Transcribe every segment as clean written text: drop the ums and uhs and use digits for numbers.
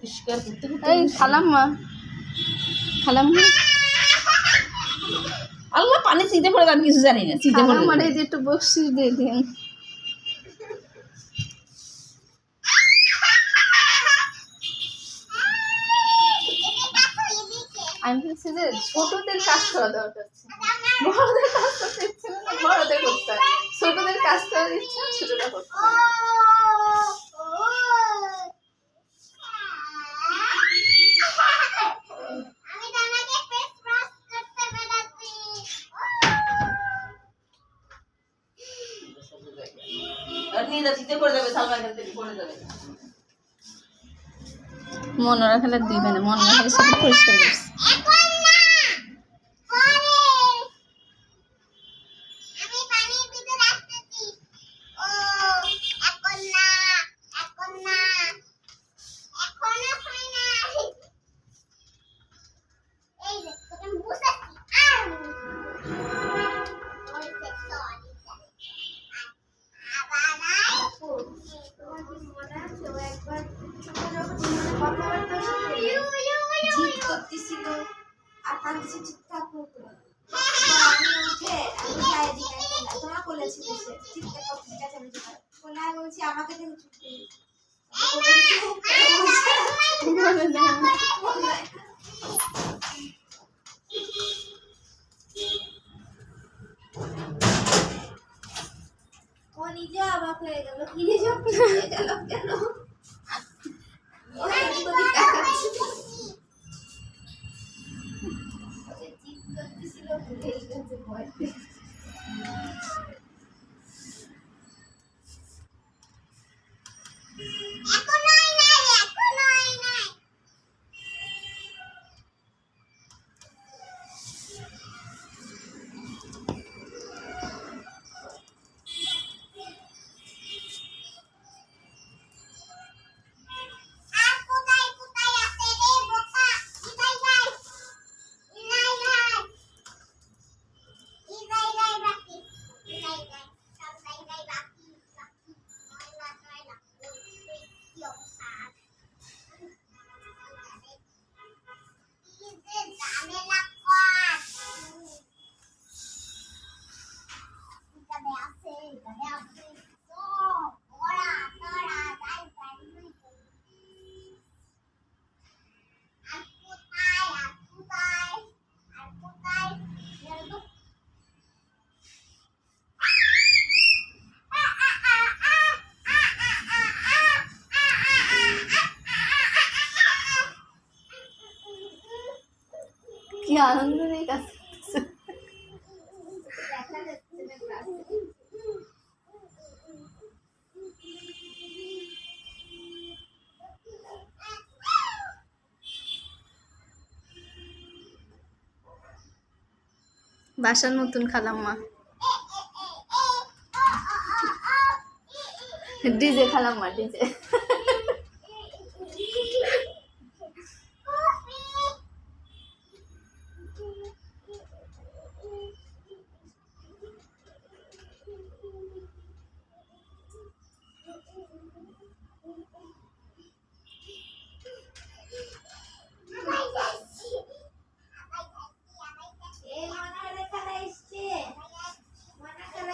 পরিষ্কার করতে করতে এই খালাম্মা খালাম্মা আল্লাহ পানি চিনতে পড়ে আমি কিছু জানি না চিনতে পড়ে মানে এই যে একটু বকশিস দিয়ে দিন। আমি বলছি যে ছোটদের কাজ করা দরকার, বড়দের কাজ করতে ইচ্ছে না, বড়দের করতে হয়, ছোটদের কাজ করার ইচ্ছা ছোটরা করতে হয়। মনে রাখলে দিবে না, মনে রাখলে সব পরিষ্কার করছে। কি আনন্দ নেই কাজ করতেছে। বাসার নতুন খালাম্মা, ডিজে খালাম্মা, ডিজে।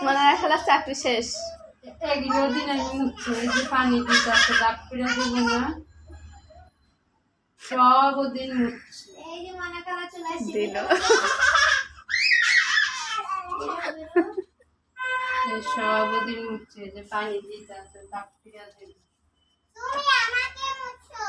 মনে হয় খেলার চাকরি শেষ। এগুলো দিন আমি মুছছি, এই যে পানি দিতে আছে ডাক করে দেব না, সব দিন মুছছি। এই যে মনে করা চলে আসছে দিল এই সব দিন মুছছে, যে পানি দিতে আছে ডাক করে দেব। তুমি আমাকে মুছো।